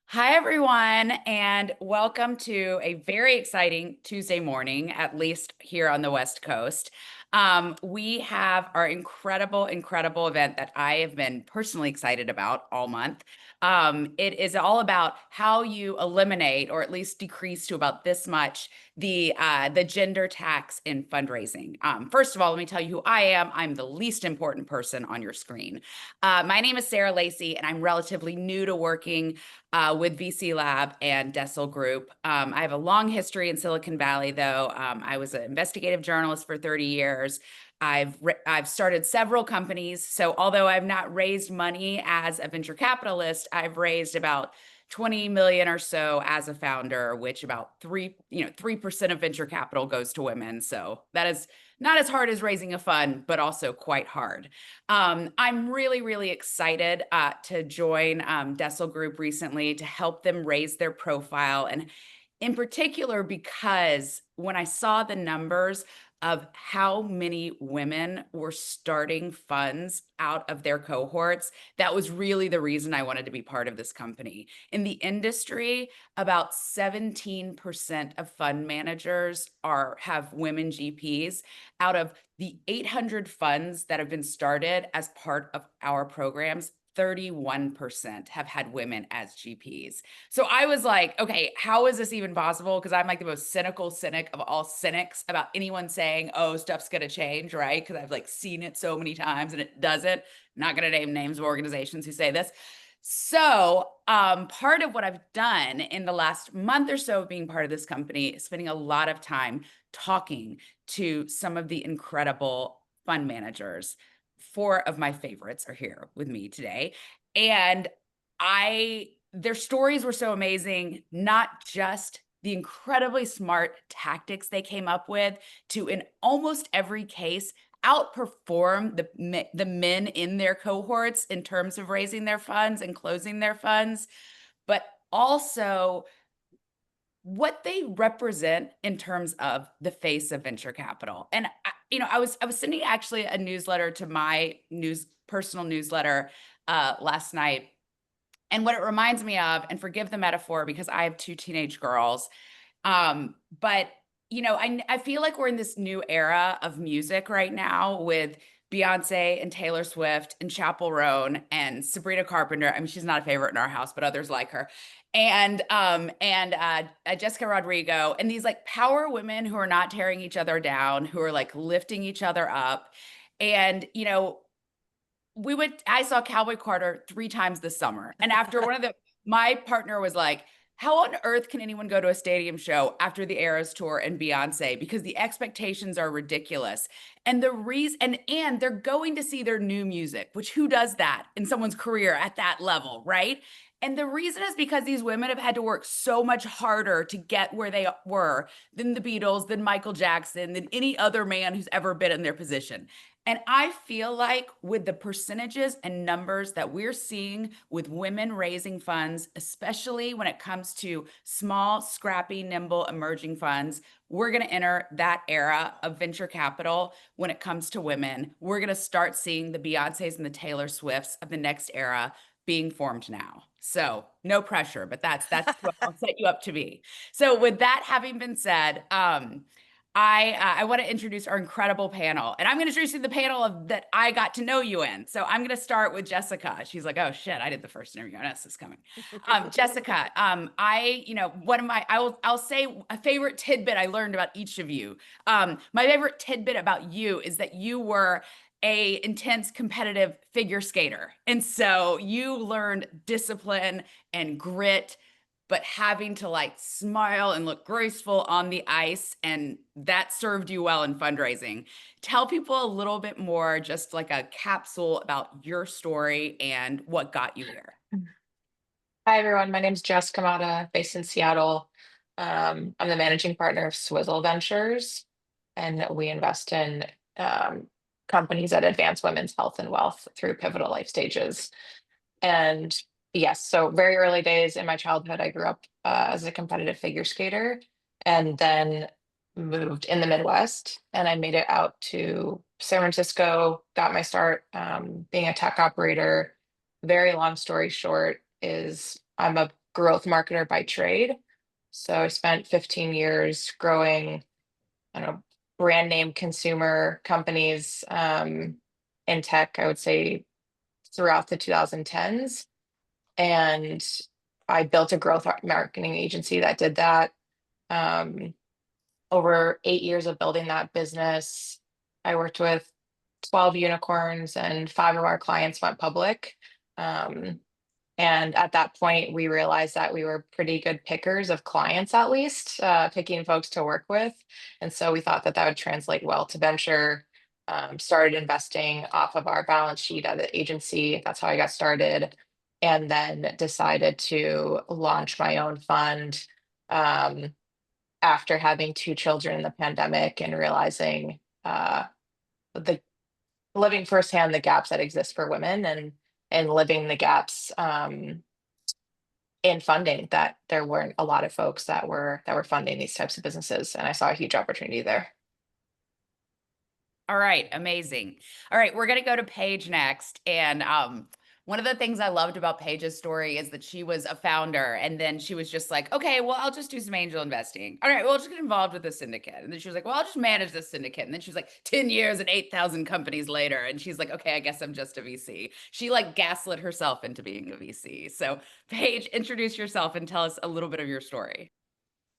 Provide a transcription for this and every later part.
Hi, everyone, and welcome to a very exciting Tuesday morning, at least here on the West Coast. We have our incredible event that I have been personally excited about all month. It is all about how you eliminate, or at least decrease to about this much, the gender tax in fundraising. First of all, let me tell you who I am. I'm the least important person on your screen. My name is Sarah Lacey, and I'm relatively new to working with VC Lab and Dessel Group. I have a long history in Silicon Valley, though. I was an investigative journalist for 30 years. I've started several companies. So although I've not raised money as a venture capitalist, I've raised about 20 million or so as a founder, which about 3% of venture capital goes to women. So that is not as hard as raising a fund, but also quite hard. I'm really excited to join Dessel Group recently to help them raise their profile. And in particular, because when I saw the numbers of how many women were starting funds out of their cohorts, that was really the reason I wanted to be part of this company. In the industry, about 17% of fund managers have women GPs. Out of the 800 funds that have been started as part of our programs, 31% have had women as GPs. So I was like, okay, how is this even possible? Because I'm like the most cynical cynic of all cynics about anyone saying, oh, stuff's going to change, right? Because I've like seen it so many times and it doesn't. Not going to name names of organizations who say this. So, part of what I've done in the last month or so of being part of this company is spending a lot of time talking to some of the incredible fund managers. Four of my favorites are here with me today. And their stories were so amazing, not just the incredibly smart tactics they came up with to, in almost every case, outperform the men in their cohorts in terms of raising their funds and closing their funds, but also what they represent in terms of the face of venture capital. And I was sending actually a newsletter to my personal newsletter last night. And what it reminds me of, and forgive the metaphor because I have two teenage girls, but I feel like we're in this new era of music right now with Beyonce and Taylor Swift and Chappell Roan and Sabrina Carpenter. I mean, she's not a favorite in our house, but others like her. And Jessica Rodrigo, and these like power women who are not tearing each other down, who are like lifting each other up. And I saw Cowboy Carter 3 times this summer. And after my partner was like, how on earth can anyone go to a stadium show after the Eras tour and Beyonce? Because the expectations are ridiculous. And the reason, and they're going to see their new music, which who does that in someone's career at that level, right? And the reason is because these women have had to work so much harder to get where they were than the Beatles, than Michael Jackson, than any other man who's ever been in their position. And I feel like with the percentages and numbers that we're seeing with women raising funds, especially when it comes to small, scrappy, nimble, emerging funds, we're going to enter that era of venture capital when it comes to women. We're going to start seeing the Beyoncés and the Taylor Swifts of the next era being formed now. So no pressure, but that's what I'll set you up to be. So with that having been said, I want to introduce our incredible panel, and I'm going to introduce you to the panel that I got to know you in. So I'm going to start with Jessica. She's like, "Oh shit, I did the first interview. This is coming." Jessica, I'll say a favorite tidbit I learned about each of you. My favorite tidbit about you is that you were a intense competitive figure skater, and so you learned discipline and grit, but having to like smile and look graceful on the ice. And that served you well in fundraising. Tell people a little bit more, just like a capsule about your story and what got you here. Hi, everyone. My name is Jess Kamada, based in Seattle. I'm the managing partner of Swizzle Ventures, and we invest in companies that advance women's health and wealth through pivotal life stages. And yes, so very early days in my childhood, I grew up as a competitive figure skater and then moved in the Midwest. And I made it out to San Francisco, got my start being a tech operator. Very long story short is I'm a growth marketer by trade. So I spent 15 years growing, I don't know, brand name consumer companies in tech, I would say throughout the 2010s. And I built a growth marketing agency that did that. Um, Over 8 years of building that business, I worked with 12 unicorns and five of our clients went public. Um, and at that point, we realized that we were pretty good pickers of clients, at least, picking folks to work with. And so we thought that that would translate well to venture. Started investing off of our balance sheet at the agency. That's how I got started. And then decided to launch my own fund um, after having two children in the pandemic and realizing the living firsthand the gaps that exist for women and living the gaps in funding that there weren't a lot of folks that were funding these types of businesses, and I saw a huge opportunity there. All right, amazing. All right, we're gonna go to Paige next. And one of the things I loved about Paige's story is that she was a founder and then she was just like, okay, well, I'll just do some angel investing. All right, well, I'll just get involved with the syndicate. And then she was like, well, I'll just manage this syndicate. And then she was like, 10 years and 8,000 companies later. And she's like, okay, I guess I'm just a VC. She like gaslit herself into being a VC. So, Paige, introduce yourself and tell us a little bit of your story.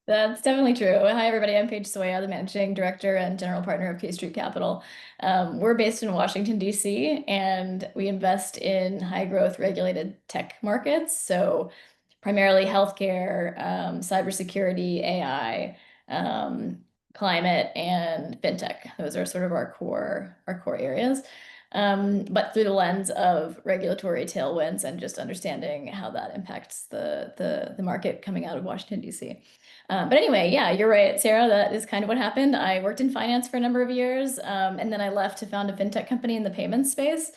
That's definitely true. Hi, everybody. I'm Paige Soya, the managing director and general partner of K Street Capital. We're based in Washington, D.C., and we invest in high growth regulated tech markets. So, primarily healthcare, cybersecurity, AI, um, climate, and fintech. Those are sort of our core areas. But through the lens of regulatory tailwinds and just understanding how that impacts the market coming out of Washington, D.C. But anyway, yeah, you're right, Sarah. That is kind of what happened. I worked in finance for a number of years, and then I left to found a fintech company in the payments space.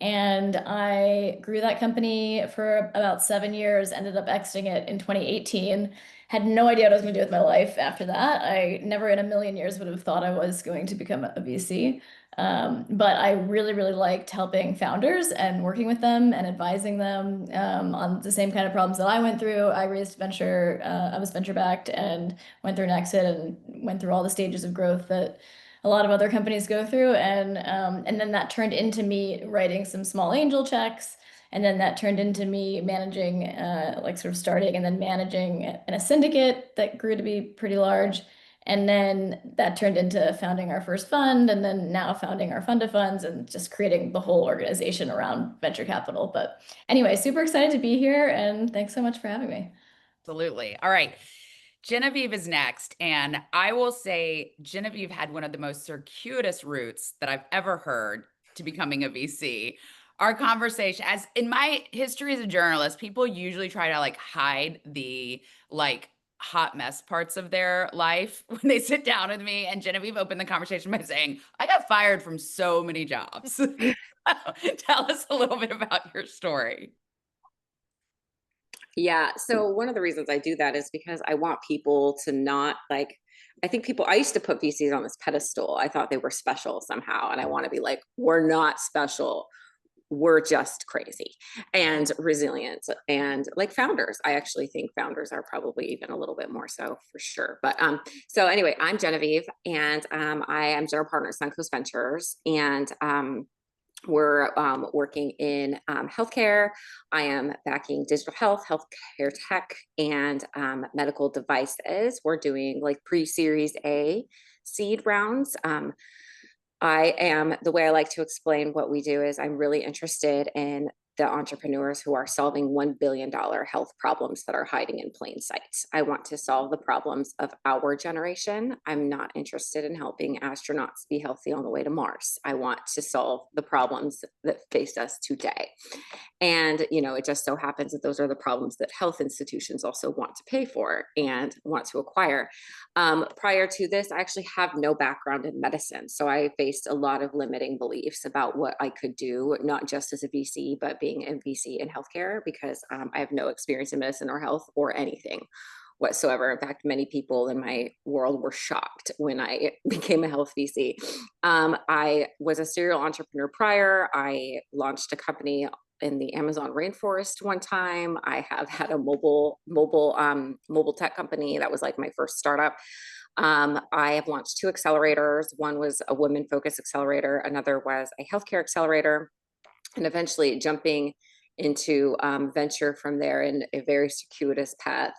And I grew that company for about 7 years, ended up exiting it in 2018. Had no idea what I was going to do with my life after that. I never in a million years would have thought I was going to become a VC. But I really, really liked helping founders and working with them and advising them on the same kind of problems that I went through. I raised venture, I was venture backed and went through an exit and went through all the stages of growth that a lot of other companies go through. And then that turned into me writing some small angel checks. And then that turned into me managing, like sort of starting and then managing in a syndicate that grew to be pretty large. And then that turned into founding our first fund, and then now founding our fund of funds and just creating the whole organization around venture capital. But anyway, super excited to be here, and thanks so much for having me. Absolutely. All right. Genevieve is next. And I will say Genevieve had one of the most circuitous routes that I've ever heard to becoming a VC. Our conversation, as in my history as a journalist, people usually try to like hide the like hot mess parts of their life when they sit down with me. And Genevieve opened the conversation by saying, I got fired from so many jobs. Tell us a little bit about your story. Yeah. So one of the reasons I do that is because I want people to not like, I think people, I used to put VCs on this pedestal. I thought they were special somehow. And I want to be like, we're not special. We're just crazy and resilient and like founders. I actually think founders are probably even a little bit more so for sure. But so anyway, I'm Genevieve and I am general partner at Suncoast Ventures. And we're working in healthcare. I am backing digital health, healthcare tech, and medical devices. We're doing like pre-series A seed rounds. I am, the way I like to explain what we do is I'm really interested in the entrepreneurs who are solving $1 billion health problems that are hiding in plain sight. I want to solve the problems of our generation. I'm not interested in helping astronauts be healthy on the way to Mars. I want to solve the problems that face us today. And, you know, it just so happens that those are the problems that health institutions also want to pay for and want to acquire. Prior to this, I actually have no background in medicine. So I faced a lot of limiting beliefs about what I could do, not just as a VC, but being a VC in healthcare, because I have no experience in medicine or health or anything whatsoever. In fact, many people in my world were shocked when I became a health VC. I was a serial entrepreneur prior. I launched a company in the Amazon rainforest one time. I have had a mobile tech company that was like my first startup. I have launched 2 accelerators. One was a women-focused accelerator. Another was a healthcare accelerator, and eventually jumping into venture from there in a very circuitous path.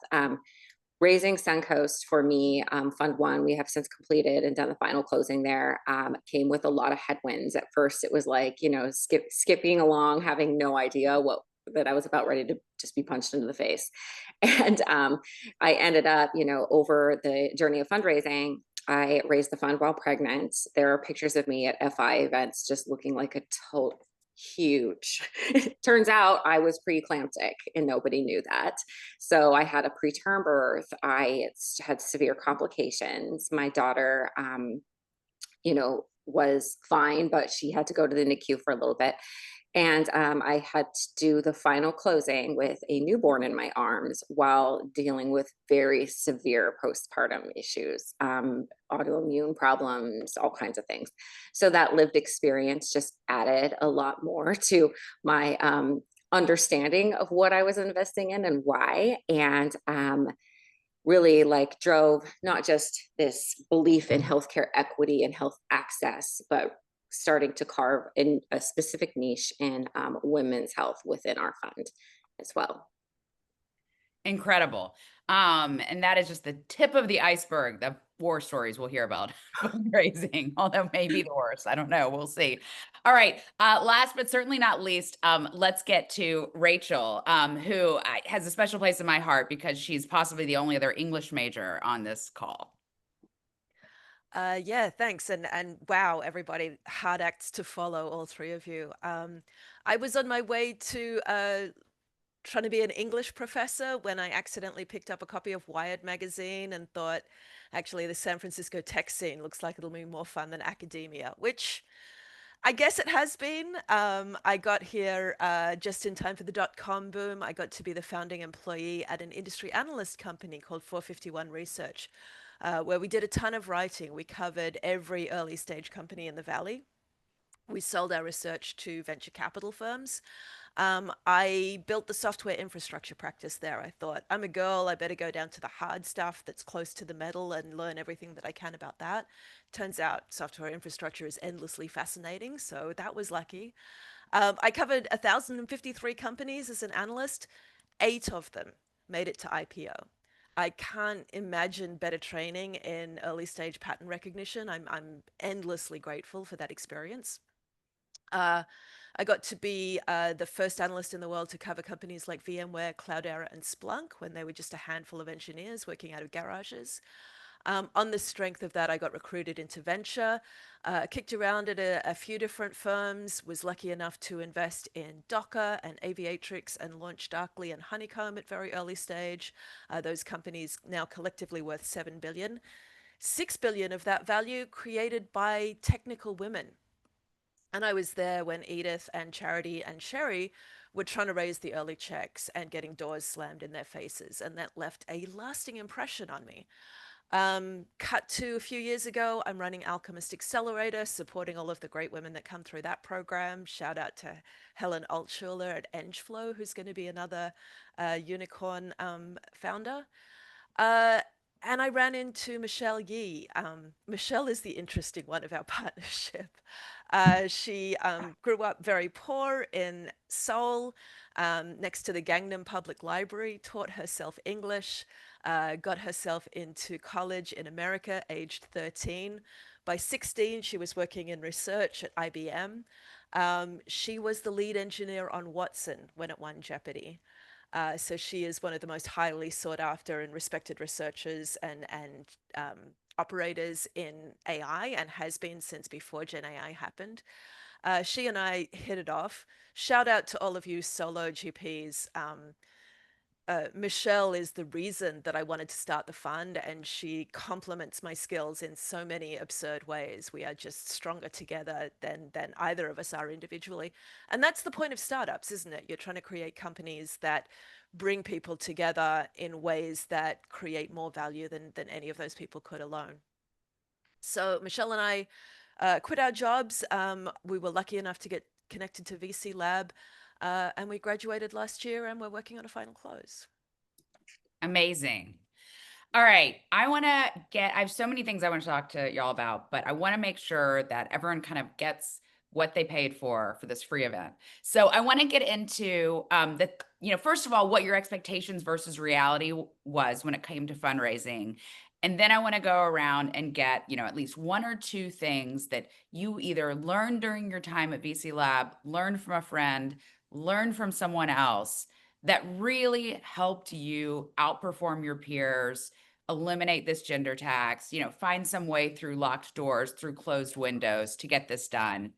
Raising Suncoast for me, Fund One, we have since completed and done the final closing there, came with a lot of headwinds. At first, it was like, skipping along, having no idea that I was about ready to just be punched into the face. And I ended up, over the journey of fundraising, I raised the fund while pregnant. There are pictures of me at FI events just looking like a total huge. Turns out I was preeclamptic and nobody knew that. So I had a preterm birth. I had severe complications. My daughter, was fine, but she had to go to the NICU for a little bit. And I had to do the final closing with a newborn in my arms while dealing with very severe postpartum issues, autoimmune problems, all kinds of things. So that lived experience just added a lot more to my understanding of what I was investing in and why. And really like drove not just this belief in healthcare equity and health access, but starting to carve in a specific niche in women's health within our fund as well. Incredible. And that is just the tip of the iceberg, the war stories we'll hear about fundraising, although maybe the worst. I don't know. We'll see. All right. Last but certainly not least, let's get to Rachel, who has a special place in my heart because she's possibly the only other English major on this call. Yeah, thanks. And wow, everybody, hard acts to follow, all 3 of you. I was on my way to trying to be an English professor when I accidentally picked up a copy of Wired magazine and thought, actually, the San Francisco tech scene looks like it'll be more fun than academia, which I guess it has been. I got here just in time for the dot-com boom. I got to be the founding employee at an industry analyst company called 451 Research, where we did a ton of writing. We covered every early stage company in the Valley. We sold our research to venture capital firms. I built the software infrastructure practice there. I thought, I'm a girl, I better go down to the hard stuff that's close to the metal and learn everything that I can about that. Turns out software infrastructure is endlessly fascinating, so that was lucky. I covered 1,053 companies as an analyst. 8 of them made it to IPO. I can't imagine better training in early stage pattern recognition. I'm endlessly grateful for that experience. I got to be the first analyst in the world to cover companies like VMware, Cloudera, and Splunk when they were just a handful of engineers working out of garages. On the strength of that, I got recruited into venture, kicked around at a few different firms, was lucky enough to invest in Docker and Aviatrix and launch Darkly and Honeycomb at very early stage. Those companies now collectively worth $7 billion. $6 billion of that value created by technical women. And I was there when Edith and Charity and Sherry were trying to raise the early checks and getting doors slammed in their faces. And that left a lasting impression on me. Cut to a few years ago, I'm running Alchemist Accelerator, supporting all of the great women that come through that program. Shout out to Helen Altschuler at EngFlow, who's going to be another unicorn founder. And I ran into Michelle Yee. Michelle is the interesting one of our partnership. She grew up very poor in Seoul, next to the Gangnam Public Library, taught herself English, got herself into college in America, aged 13. By 16, she was working in research at IBM. She was the lead engineer on Watson when it won Jeopardy! So she is one of the most highly sought after and respected researchers and operators in AI, and has been since before Gen AI happened. She and I hit it off. Shout out to all of you solo GPs. Michelle is the reason that I wanted to start the fund, and she complements my skills in so many absurd ways. We are just stronger together than either of us are individually. And that's the point of startups, isn't it? You're trying to create companies that bring people together in ways that create more value than any of those people could alone. So Michelle and I quit our jobs. We were lucky enough to get connected to VC Lab. And we graduated last year and we're working on a final close. Amazing. All right. I have so many things I want to talk to y'all about, but I want to make sure that everyone kind of gets what they paid for this free event. So I want to get into first of all, what your expectations versus reality was when it came to fundraising. And then I want to go around and get, at least one or two things that you either learned during your time at VC Lab, learned from a friend, learned from someone else that really helped you outperform your peers, eliminate this gender tax, find some way through locked doors, through closed windows to get this done.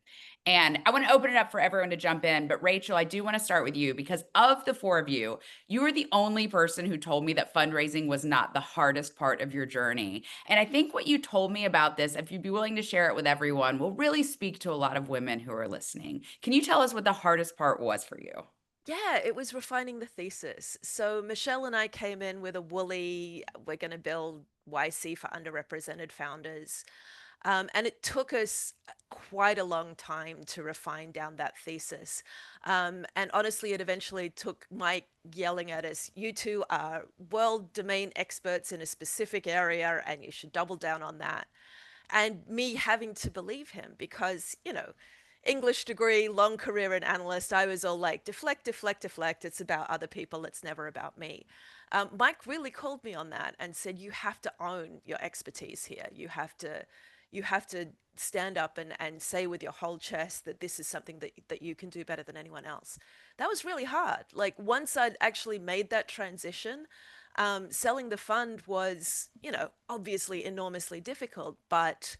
And I want to open it up for everyone to jump in. But Rachel, I do want to start with you because of the four of you, you were the only person who told me that fundraising was not the hardest part of your journey. And I think what you told me about this, if you'd be willing to share it with everyone, will really speak to a lot of women who are listening. Can you tell us what the hardest part was for you? Yeah, it was refining the thesis. So Michelle and I came in with a woolly, we're going to build YC for underrepresented founders. And it took us quite a long time to refine down that thesis. And honestly, it eventually took Mike yelling at us, you two are world domain experts in a specific area, and you should double down on that. And me having to believe him because, English degree, long career in analyst, I was all like, deflect, deflect, deflect. It's about other people. It's never about me. Mike really called me on that and said, you have to own your expertise here. You have to stand up and say with your whole chest that this is something that you can do better than anyone else. That was really hard. Like once I'd actually made that transition, selling the fund was, obviously enormously difficult, but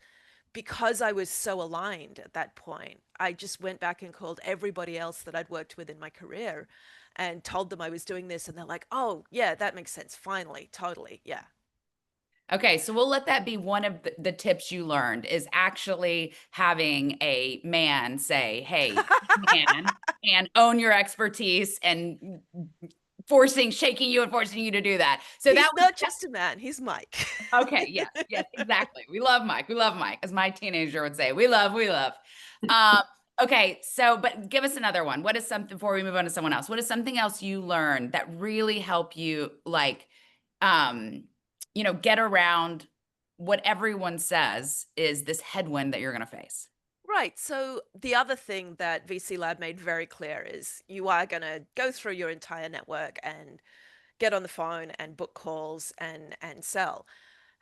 because I was so aligned at that point, I just went back and called everybody else that I'd worked with in my career and told them I was doing this. And they're like, oh, yeah, that makes sense. Finally, totally. Yeah. Okay, so we'll let that be one of the tips you learned is actually having a man say, hey, man, and own your expertise and shaking you and forcing you to do that. So He's that was not just a man, he's Mike. okay. Yes, yes, exactly. We love Mike. We love Mike, as my teenager would say. We love, we love. Um, okay, so but give us another one. What is something before we move on to someone else? What is something else you learned that really helped you um, get around what everyone says is this headwind that you're going to face? Right. So the other thing that VC Lab made very clear is you are going to go through your entire network and get on the phone and book calls and sell.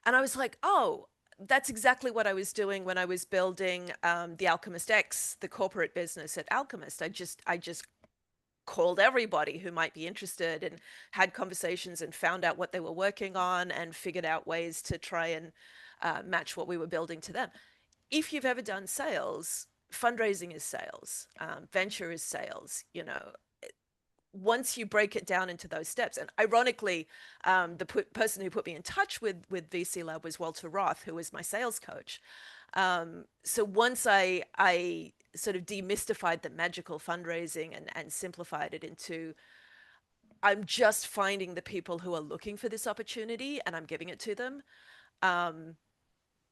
And I was like, oh, that's exactly what I was doing when I was building the Alchemist X, the corporate business at Alchemist. I just called everybody who might be interested and had conversations and found out what they were working on and figured out ways to try and match what we were building to them. If you've ever done sales, fundraising is sales, venture is sales, once you break it down into those steps. And ironically, the person who put me in touch with VC Lab was Walter Roth, who was my sales coach. So once I sort of demystified the magical fundraising and simplified it into I'm just finding the people who are looking for this opportunity and I'm giving it to them.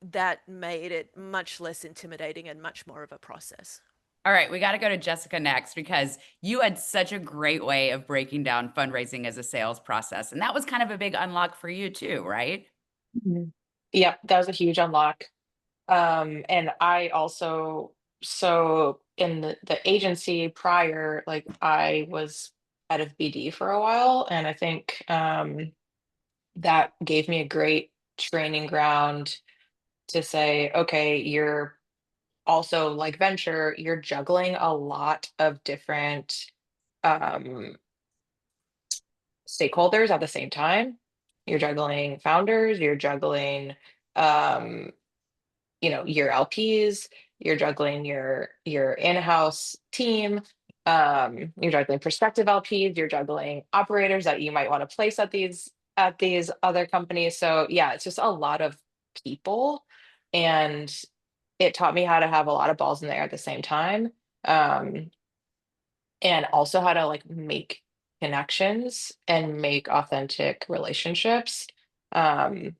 That made it much less intimidating and much more of a process. All right, we got to go to Jessica next because you had such a great way of breaking down fundraising as a sales process. And that was kind of a big unlock for you too, right? Mhm. Yep, that was a huge unlock. And I also, so in the agency prior, like I was out of BD for a while, and I think that gave me a great training ground to say, okay, you're also like venture, you're juggling a lot of different um, stakeholders at the same time. You're juggling founders, you're juggling um, your LPs, you're juggling your in-house team, you're juggling prospective LPs, you're juggling operators that you might want to place at these other companies. So yeah, it's just a lot of people, and it taught me how to have a lot of balls in the air at the same time, um, and also how to like make connections and make authentic relationships. Um,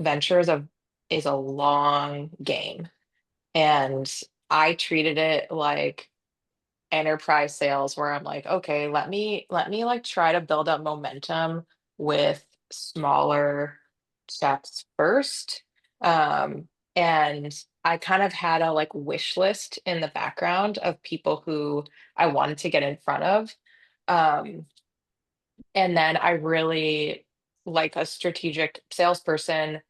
ventures of is a long game, and I treated it like enterprise sales where I'm like, okay, let me like try to build up momentum with smaller checks first. And I kind of had a like wish list in the background of people who I wanted to get in front of. Um, and then I really, like a strategic salesperson,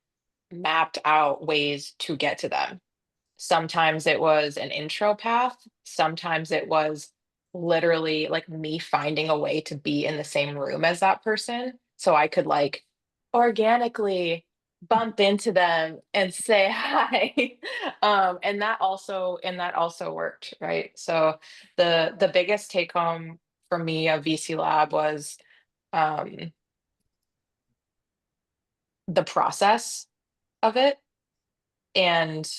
mapped out ways to get to them. Sometimes it was an intro path, sometimes it was literally like me finding a way to be in the same room as that person so I could like organically bump into them and say hi. And that also worked, right? So the biggest take home for me of VC Lab was um the process of it. And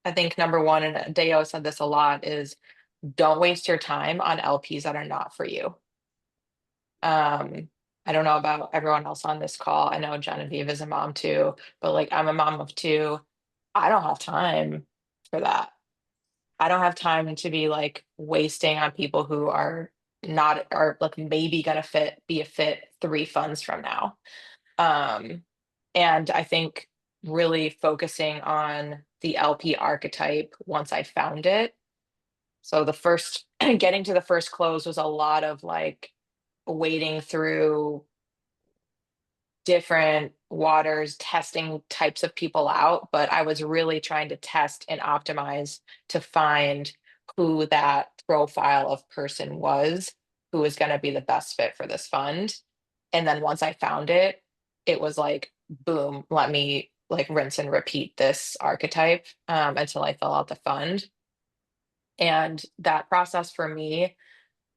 I think number one, and Deo said this a lot, is don't waste your time on LPs that are not for you. Um, I don't know about everyone else on this call. I know Genevieve is a mom too, but like I'm a mom of two. I don't have time for that. I don't have time to be like wasting on people who are not, are like maybe gonna be a fit 3 funds from now. Um, and I think really focusing on the LP archetype once I found it. So the first, getting to the first close was a lot of like wading through different waters, testing types of people out, but I was really trying to test and optimize to find who that profile of person was, who was going to be the best fit for this fund. And then once I found it, it was like, boom, let me like rinse and repeat this archetype until I fill out the fund. And that process for me,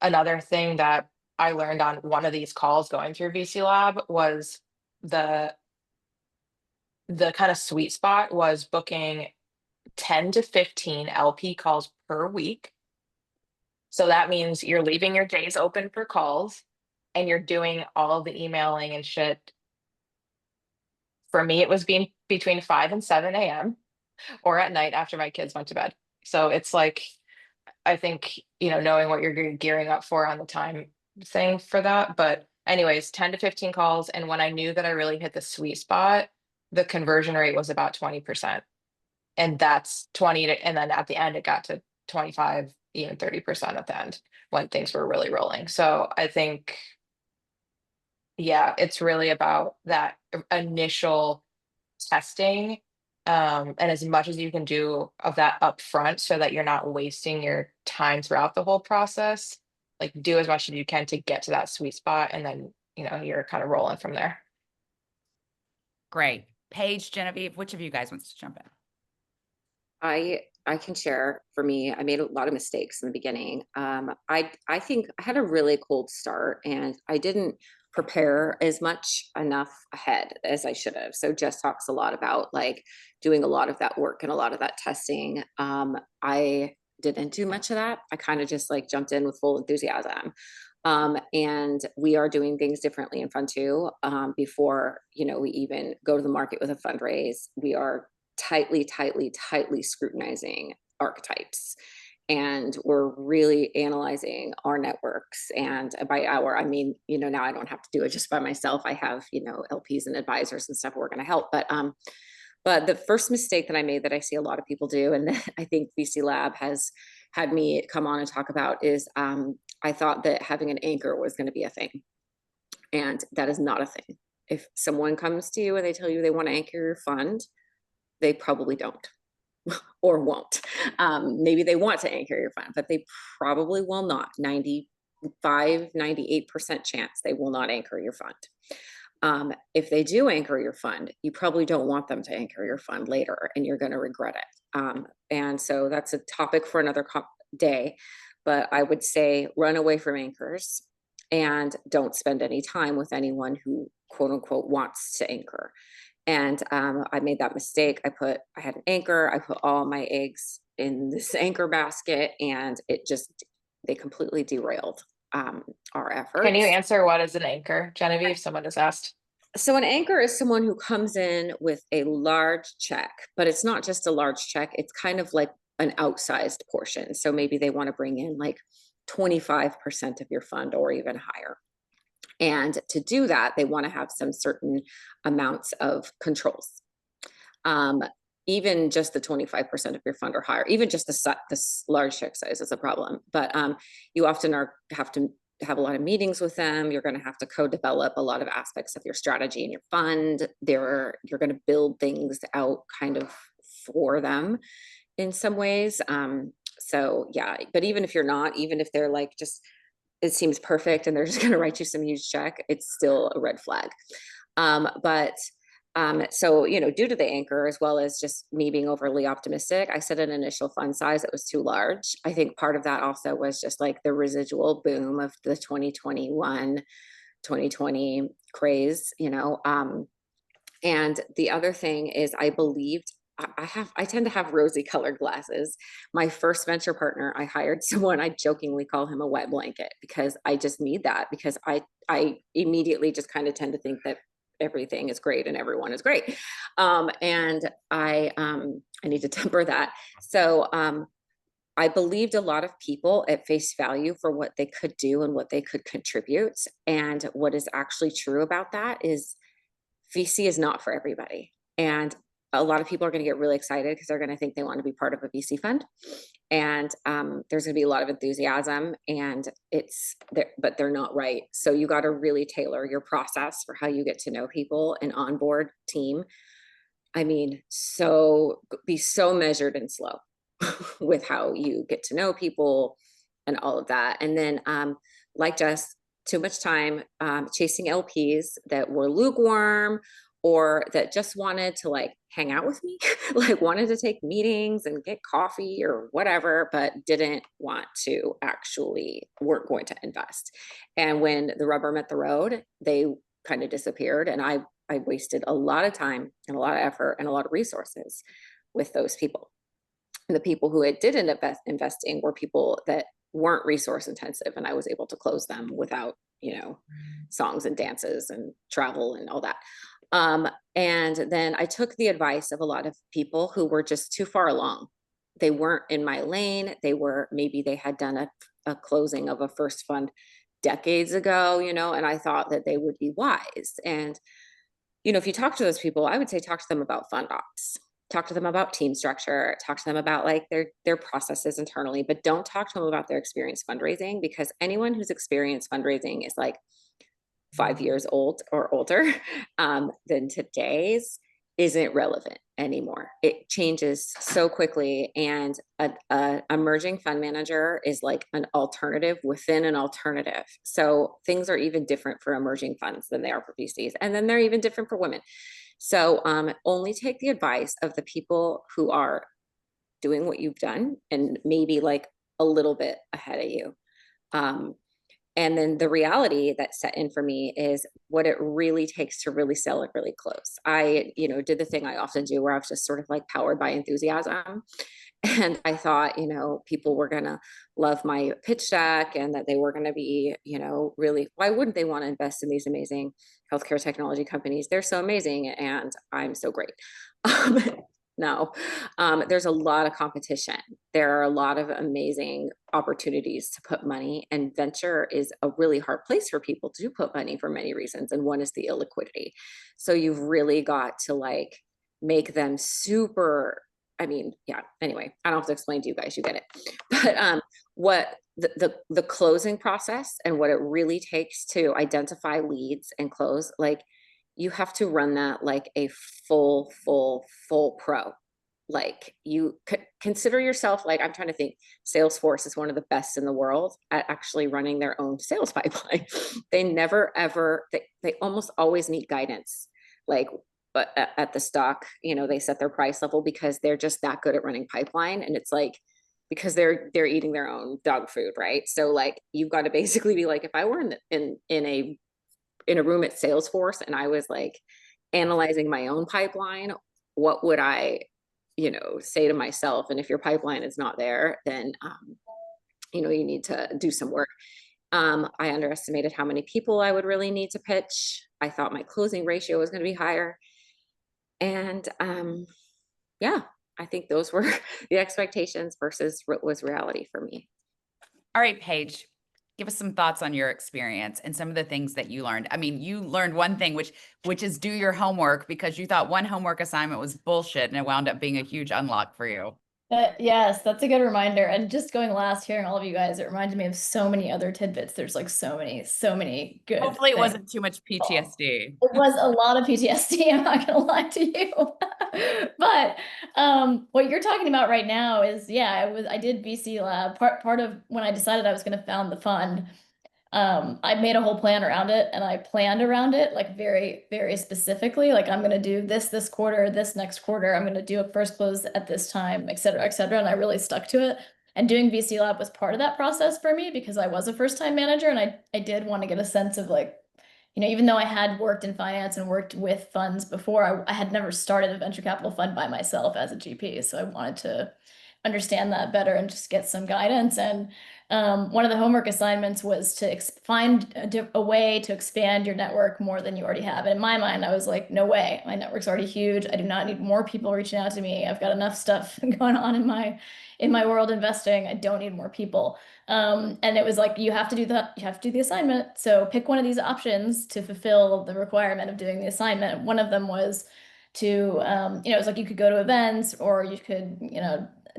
another thing that I learned on one of these calls going through VC Lab was the the kind of sweet spot was booking 10 to 15 LP calls per week. So that means you're leaving your days open for calls and you're doing all of the emailing and shit. For me, it was being between 5 and 7 a.m. or at night after my kids went to bed. So it's like, I think, knowing what you're gearing up for on the time thing for that. But anyways, 10 to 15 calls. And when I knew that I really hit the sweet spot, the conversion rate was about 20%. And that's 20 to, and then at the end it got to 25, even 30% at the end when things were really rolling. So I think, yeah, it's really about that initial testing, and as much as you can do of that upfront so that you're not wasting your time throughout the whole process. Like do as much as you can to get to that sweet spot, and then you're kind of rolling from there. Great. Paige, Genevieve, which of you guys wants to jump in? I can share. For me, I made a lot of mistakes in the beginning. I think I had a really cold start and I didn't prepare as much enough ahead as I should have. So Jess talks a lot about like doing a lot of that work and a lot of that testing. I didn't do much of that. I kind of just like jumped in with full enthusiasm. And we are doing things differently in Fund 2. Before, we even go to the market with a fundraise, we are tightly scrutinizing archetypes. And we're really analyzing our networks. And by our, I mean, now I don't have to do it just by myself. I have, LPs and advisors and stuff who are going to help. But the first mistake that I made that I see a lot of people do, and that I think VC Lab has had me come on and talk about, is I thought that having an anchor was going to be a thing. And that is not a thing. If someone comes to you and they tell you they want to anchor your fund, they probably don't or won't. Maybe they want to anchor your fund, but they probably will not. 98% chance they will not anchor your fund. If they do anchor your fund, you probably don't want them to anchor your fund later and you're going to regret it. And so that's a topic for another day. But I would say run away from anchors and don't spend any time with anyone who quote unquote wants to anchor. And I made that mistake. I had an anchor. I put all my eggs in this anchor basket, and they completely derailed our efforts. Can you answer what is an anchor, Genevieve? Someone just asked. So an anchor is someone who comes in with a large check, but it's not just a large check. It's kind of like an outsized portion. So maybe they want to bring in like 25% of your fund or even higher. And to do that, they want to have some certain amounts of controls. Even just the 25% of your fund or higher, even just the large check size is a problem. But you often have to have a lot of meetings with them. You're going to have to co-develop a lot of aspects of your strategy and your fund. You're going to build things out kind of for them in some ways. So yeah, but even if you're not, even if they're like just, it seems perfect and they're just going to write you some huge check, it's still a red flag. So, due to the anchor, as well as just me being overly optimistic, I set an initial fund size that was too large. I think part of that also was just like the residual boom of the 2021, 2020 craze, and the other thing is I believed I tend to have rosy colored glasses. My first venture partner, I hired someone, I jokingly call him a wet blanket because I just need that, because I immediately just kind of tend to think that everything is great and everyone is great. And I need to temper that. So I believed a lot of people at face value for what they could do and what they could contribute. And what is actually true about that is VC is not for everybody. And a lot of people are going to get really excited because they're going to think they want to be part of a VC fund. And there's going to be a lot of enthusiasm, and but they're not right. So you got to really tailor your process for how you get to know people and onboard team. I mean, be so measured and slow with how you get to know people and all of that. And then like just too much time chasing LPs that were lukewarm or that just wanted to like hang out with me, like wanted to take meetings and get coffee or whatever, but didn't want to weren't going to invest. And when the rubber met the road, they kind of disappeared. And I wasted a lot of time and a lot of effort and a lot of resources with those people. And the people who did end up investing were people that weren't resource intensive, and I was able to close them without, songs and dances and travel and all that. And then I took the advice of a lot of people who were just too far along. They weren't in my lane. Maybe they had done a closing of a first fund decades ago, and I thought that they would be wise. And, if you talk to those people, I would say talk to them about fund ops. Talk to them about team structure, talk to them about like their processes internally, but don't talk to them about their experience fundraising, because anyone who's experienced fundraising is like 5 years old or older than today's isn't relevant anymore. It changes so quickly, and a emerging fund manager is like an alternative within an alternative. So things are even different for emerging funds than they are for VCs, and then they're even different for women. So only take the advice of the people who are doing what you've done and maybe like a little bit ahead of you. And then the reality that set in for me is what it really takes to really sell it really close. I, did the thing I often do where I was just sort of like powered by enthusiasm. And I thought, people were going to love my pitch deck and that they were going to be, really, why wouldn't they want to invest in these amazing healthcare technology companies? They're so amazing and I'm so great. No, there's a lot of competition. There are a lot of amazing opportunities to put money, and venture is a really hard place for people to put money for many reasons. And one is the illiquidity. So you've really got to like make them super, anyway, I don't have to explain to you guys, you get it. But what the closing process and what it really takes to identify leads and close, like you have to run that like a full pro. Like you consider yourself, like, I'm trying to think, Salesforce is one of the best in the world at actually running their own sales pipeline. They never, ever, they almost always need guidance. Like, but at the stock, they set their price level because they're just that good at running pipeline. And it's like, because they're eating their own dog food, right? So like, you've got to basically be like, if I were in a room at Salesforce and I was like analyzing my own pipeline, what would I, say to myself? And if your pipeline is not there, then, you need to do some work. I underestimated how many people I would really need to pitch. I thought my closing ratio was going to be higher. And yeah, I think those were the expectations versus what was reality for me. All right, Paige, give us some thoughts on your experience and some of the things that you learned. I mean, you learned one thing, which is do your homework, because you thought one homework assignment was bullshit and it wound up being a huge unlock for you. Yes, that's a good reminder. And just going last, hearing all of you guys, it reminded me of so many other tidbits. There's like so many good Hopefully it things. wasn't too much PTSD. It was a lot of PTSD, I'm not gonna lie to you. But what you're talking about right now is, yeah, I did VC Lab. Part of when I decided I was gonna found the fund, I made a whole plan around it, and I planned around it like very, very specifically. Like, I'm gonna do this quarter, this next quarter, I'm gonna do a first close at this time, et cetera, et cetera. And I really stuck to it. And doing VC Lab was part of that process for me because I was a first-time manager, and I did want to get a sense of like, even though I had worked in finance and worked with funds before, I had never started a venture capital fund by myself as a GP. So I wanted to understand that better and just get some guidance. And one of the homework assignments was to find a way to expand your network more than you already have. And in my mind, I was like, no way, my network's already huge. I do not need more people reaching out to me. I've got enough stuff going on in my world investing. I don't need more people. And it was like, you have to do the assignment. So pick one of these options to fulfill the requirement of doing the assignment. One of them was to, it was like you could go to events, or you could,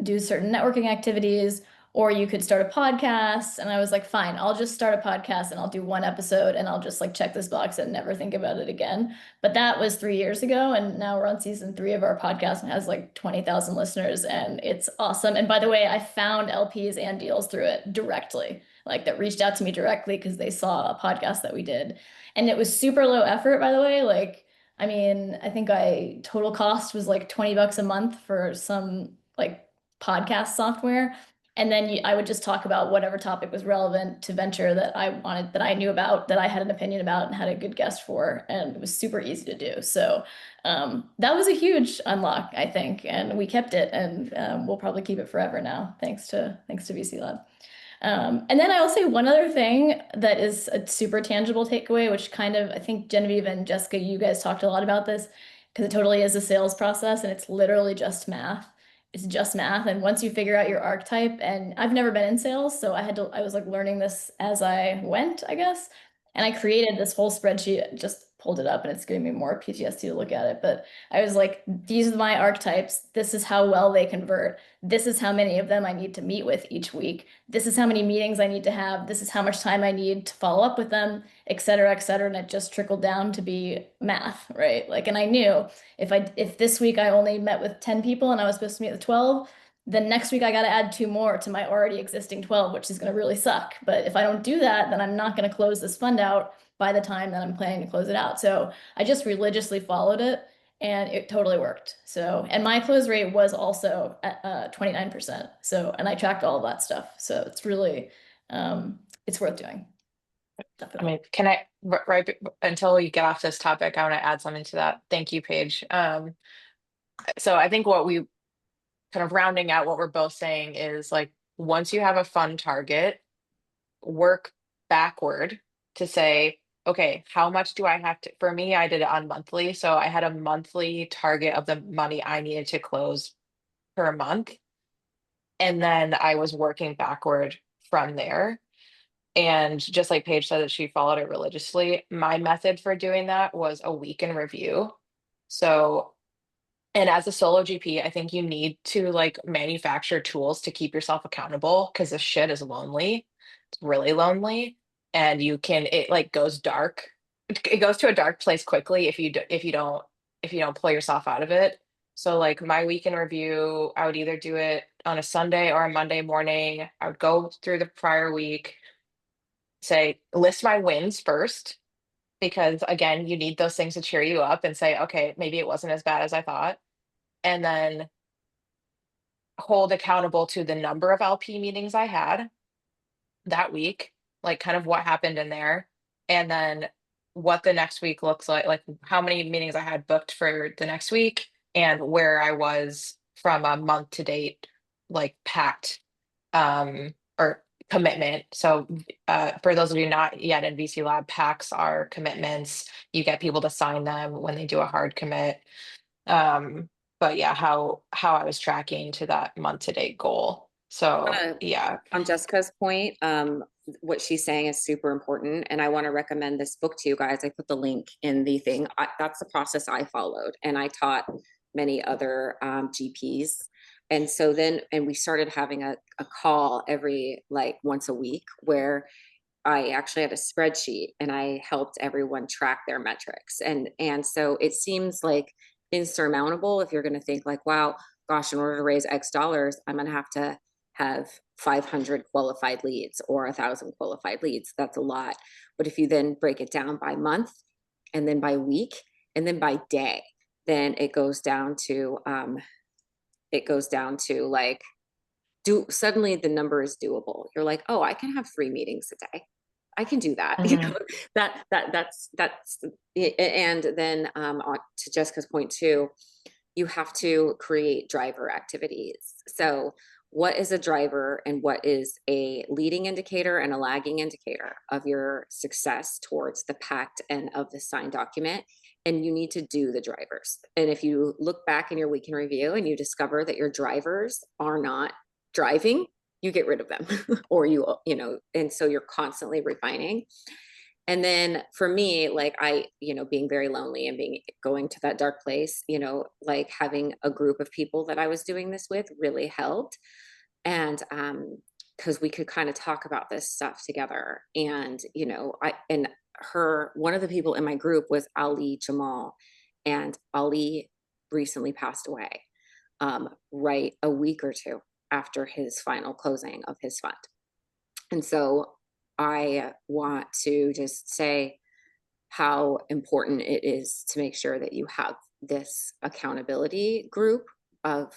do certain networking activities, or you could start a podcast. And I was like, fine, I'll just start a podcast and I'll do one episode and I'll just like check this box and never think about it again. But that was 3 years ago. And now we're on season 3 of our podcast and has like 20,000 listeners. And it's awesome. And by the way, I found LPs and deals through it directly, like that reached out to me directly because they saw a podcast that we did. And it was super low effort, by the way. Like, I mean, I think total cost was like $20 a month for some like podcast software. And then I would just talk about whatever topic was relevant to venture that I wanted, that I knew about, that I had an opinion about and had a good guest for. And it was super easy to do. So that was a huge unlock, I think. And we kept it, and we'll probably keep it forever now, thanks to VC Lab. And then I'll say one other thing that is a super tangible takeaway, which kind of, I think Genevieve and Jessica, you guys talked a lot about this, because it totally is a sales process and it's literally just math. It's just math. And once you figure out your archetype, and I've never been in sales, so I was like learning this as I went, I guess. And I created this whole spreadsheet, just pulled it up, and it's giving me more PTSD to look at it. But I was like, these are my archetypes. This is how well they convert. This is how many of them I need to meet with each week. This is how many meetings I need to have. This is how much time I need to follow up with them, et cetera, et cetera. And it just trickled down to be math, right? Like, and I knew if this week I only met with 10 people and I was supposed to meet with 12, then next week I got to add 2 more to my already existing 12, which is going to really suck. But if I don't do that, then I'm not going to close this fund out by the time that I'm planning to close it out. So I just religiously followed it, and it totally worked. So, and my close rate was also at 29%. So, and I tracked all of that stuff. So it's really, it's worth doing. I mean, can I, right until we get off this topic, I want to add something to that. Thank you, Paige. So I think what we kind of rounding out what we're both saying is like, once you have a fund target, work backward to say, okay, how much do I have to, for me, I did it on monthly. So I had a monthly target of the money I needed to close per month. And then I was working backward from there. And just like Paige said that she followed it religiously, my method for doing that was a week in review. So, and as a solo GP, I think you need to like manufacture tools to keep yourself accountable, because this shit is lonely. It's really lonely. And it like goes dark. It goes to a dark place quickly if you don't pull yourself out of it. So like my week in review, I would either do it on a Sunday or a Monday morning. I would go through the prior week, say, list my wins first, because again, you need those things to cheer you up and say, okay, maybe it wasn't as bad as I thought. And then hold accountable to the number of LP meetings I had that week, like kind of what happened in there, and then what the next week looks like how many meetings I had booked for the next week, and where I was from a month to date, like packed or commitment. So for those of you not yet in VC Lab, packs are commitments. You get people to sign them when they do a hard commit. but yeah, how I was tracking to that month to date goal. So wanna- yeah. On Jessica's point, what she's saying is super important, and I want to recommend this book to you guys. I put the link in the thing. That's the process I followed, and I taught many other GPs. And so then, and we started having a call every like once a week where I actually had a spreadsheet and I helped everyone track their metrics. And so it seems like insurmountable if you're going to think like, wow, gosh, in order to raise X dollars, I'm going to have 500 qualified leads or 1,000 qualified leads. That's a lot. But if you then break it down by month and then by week and then by day, then it goes down to like suddenly the number is doable. You're like, oh, I can have 3 meetings a day. I can do that. You know, that's and then to Jessica's point too, you have to create driver activities. So what is a driver and what is a leading indicator and a lagging indicator of your success towards the pact and of the signed document? And you need to do the drivers. And if you look back in your week in review and you discover that your drivers are not driving, you get rid of them or you know, and so you're constantly refining. And then for me, like being very lonely and going to that dark place, like having a group of people that I was doing this with really helped. And because we could kind of talk about this stuff together. And one of the people in my group was Ali Jamal, and Ali recently passed away, right a week or two after his final closing of his fund. And so I want to just say how important it is to make sure that you have this accountability group of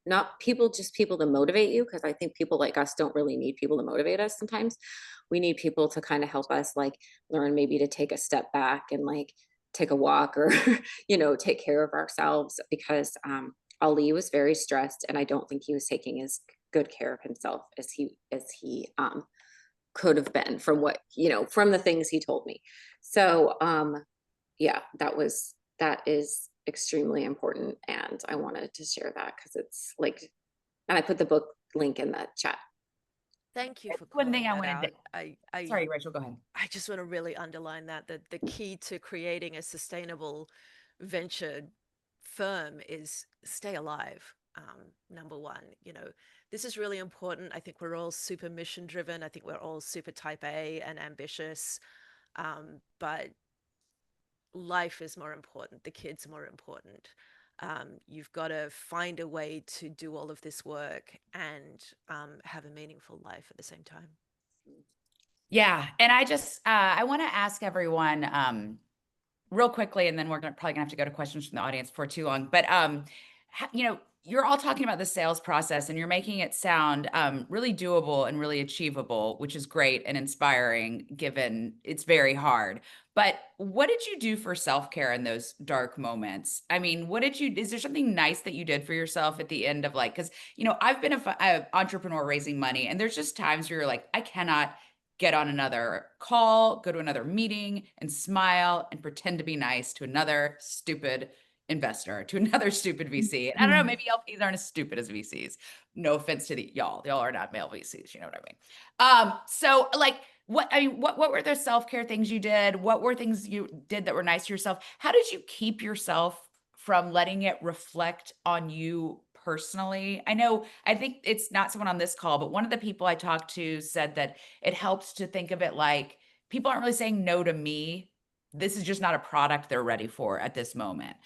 not people, just people to motivate you. Because I think people like us don't really need people to motivate us sometimes. We need people to kind of help us like learn maybe to take a step back and like take a walk or, take care of ourselves, because Ali was very stressed and I don't think he was taking as good care of himself as he could have been from from the things he told me. So yeah, that is extremely important, and I wanted to share that because it's like, and I put the book link in the chat. Thank you for One calling thing I that wanted out. to, sorry, Rachel, go ahead. I just want to really underline that the key to creating a sustainable venture firm is stay alive. Number one, this is really important. I think we're all super mission driven. I think we're all super type A and ambitious. But life is more important. The kids are more important. You've got to find a way to do all of this work and have a meaningful life at the same time. Yeah. And I want to ask everyone real quickly, and then we're probably gonna have to go to questions from the audience before too long. But you're all talking about the sales process and you're making it sound really doable and really achievable, which is great and inspiring given it's very hard. But what did you do for self-care in those dark moments? I mean, is there something nice that you did for yourself at the end of like, because, I've been a entrepreneur raising money, and there's just times where you're like, I cannot get on another call, go to another meeting and smile and pretend to be nice to another stupid investor, to another stupid VC. And I don't know, maybe LPs aren't as stupid as VCs. No offense to y'all are not male VCs, you know what I mean? So like, what were the self-care things you did? What were things you did that were nice to yourself? How did you keep yourself from letting it reflect on you personally? I think it's not someone on this call, but one of the people I talked to said that it helps to think of it like people aren't really saying no to me. This is just not a product they're ready for at this moment.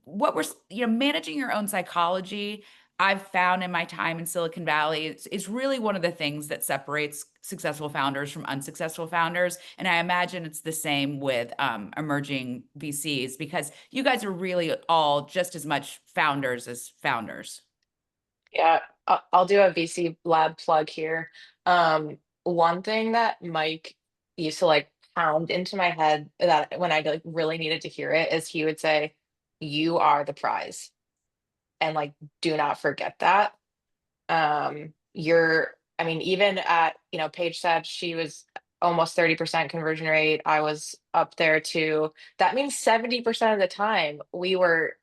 What we're, managing your own psychology, I've found in my time in Silicon Valley, it's really one of the things that separates successful founders from unsuccessful founders. And I imagine it's the same with emerging VCs, because you guys are really all just as much founders as founders. Yeah, I'll do a VC lab plug here. One thing that Mike used to like pound into my head that when I like really needed to hear it is he would say, "You are the prize," and like, do not forget that. I mean, even at, Paige said she was almost 30% conversion rate. I was up there too. That means 70% of the time we were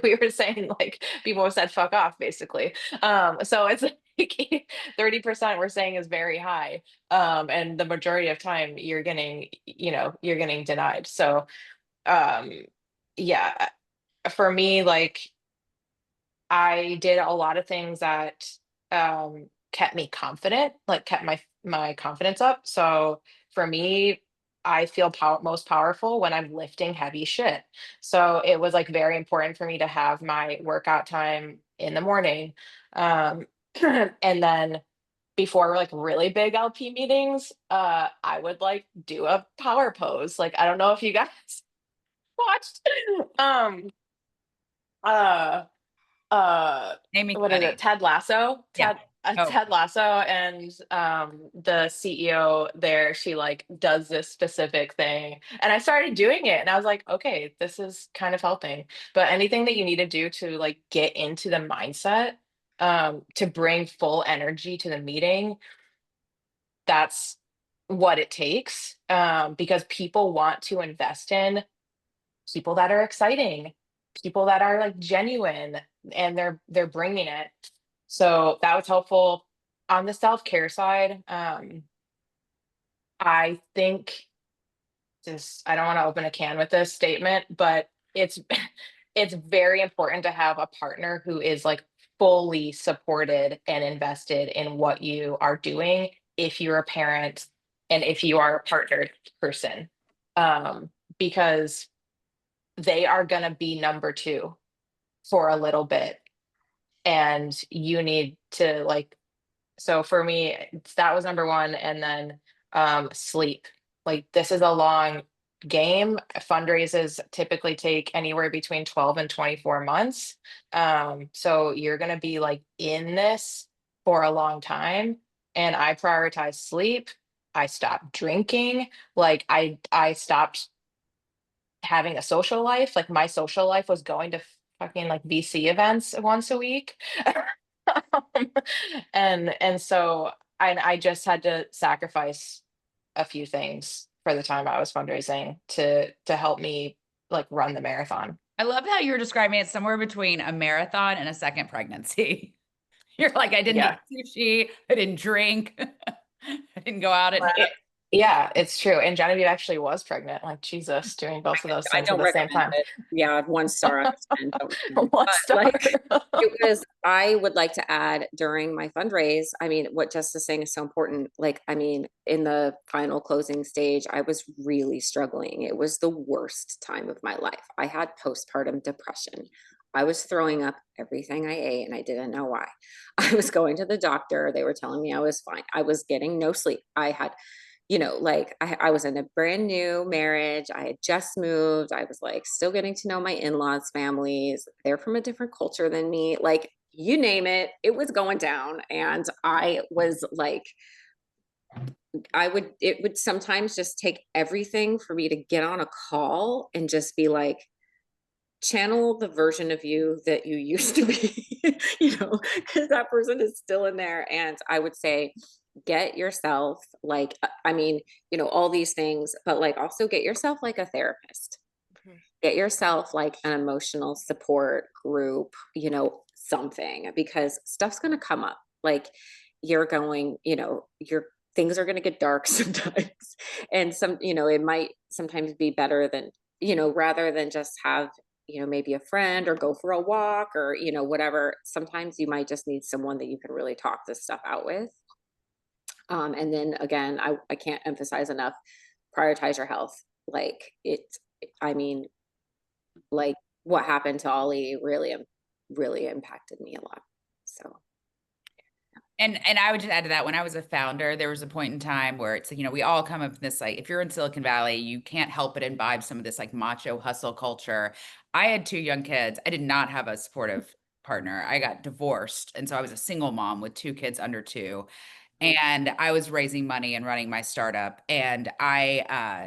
we were saying like people said fuck off basically. So it's like 30% we're saying is very high. And the majority of time you're getting, you're getting denied. So um yeah, for me, like I did a lot of things that kept me confident, like kept my confidence up. So for me, I feel most powerful when I'm lifting heavy shit. So it was like very important for me to have my workout time in the morning. Um, and then before like really big LP meetings, I would like do a power pose. Like I don't know if you guys watched. Um, uh Amy what is it, Cuddy. Ted Lasso, Yeah. Oh, Ted Lasso, and the CEO there, she like does this specific thing, and I started doing it and I was like, okay, this is kind of helping. But anything that you need to do to like get into the mindset, to bring full energy to the meeting, that's what it takes, because people want to invest in people that are exciting, people that are like genuine, and they're bringing it. So that was helpful. On the self-care side, I think this, I don't want to open a can with this statement, but it's it's very important to have a partner who is like fully supported and invested in what you are doing if you're a parent and if you are a partnered person. Because they are going to be number two for a little bit, and you need to like, so for me that was number one. And then sleep, like this is a long game. Fundraisers typically take anywhere between 12 and 24 months, so you're going to be like in this for a long time, and I prioritize sleep. I stopped drinking. Like I stopped having a social life. Like my social life was going to fucking like VC events once a week. Um, and so I just had to sacrifice a few things for the time I was fundraising to help me like run the marathon. I love how you're describing it somewhere between a marathon and a second pregnancy. You're like, I didn't Yeah. eat sushi, I didn't drink, I didn't go out at night. Yeah, it's true. And Genevieve actually was pregnant. Like Jesus, doing both of those I things at don't the same recommend time. it. Yeah, 1 star out of 10. Don't recommend. One But star. like it was, I would like to add during my fundraise, I mean, what Jess is saying is so important. Like, I mean, in the final closing stage, I was really struggling. It was the worst time of my life. I had postpartum depression. I was throwing up everything I ate and I didn't know why. I was going to the doctor. They were telling me I was fine. I was getting no sleep. I had, like I was in a brand new marriage. I had just moved. I was like still getting to know my in-laws' families. They're from a different culture than me. Like, you name it, it was going down. And I was like, it would sometimes just take everything for me to get on a call and just be like, channel the version of you that you used to be, because that person is still in there. And I would say, get yourself like, I mean, all these things, but like also get yourself like a therapist, get yourself like an emotional support group, something, because stuff's going to come up. Like you're going, your things are going to get dark sometimes. And it might sometimes be better than, rather than just have, maybe a friend or go for a walk or, whatever. Sometimes you might just need someone that you can really talk this stuff out with. And then again, I can't emphasize enough, prioritize your health. Like I mean, like what happened to Ollie really impacted me a lot. So. And I would just add to that, when I was a founder, there was a point in time where it's, we all come up with this, like, if you're in Silicon Valley, you can't help but imbibe some of this like macho hustle culture. I had 2 young kids. I did not have a supportive partner. I got divorced. And so I was a single mom with 2 kids under 2. And I was raising money and running my startup. And I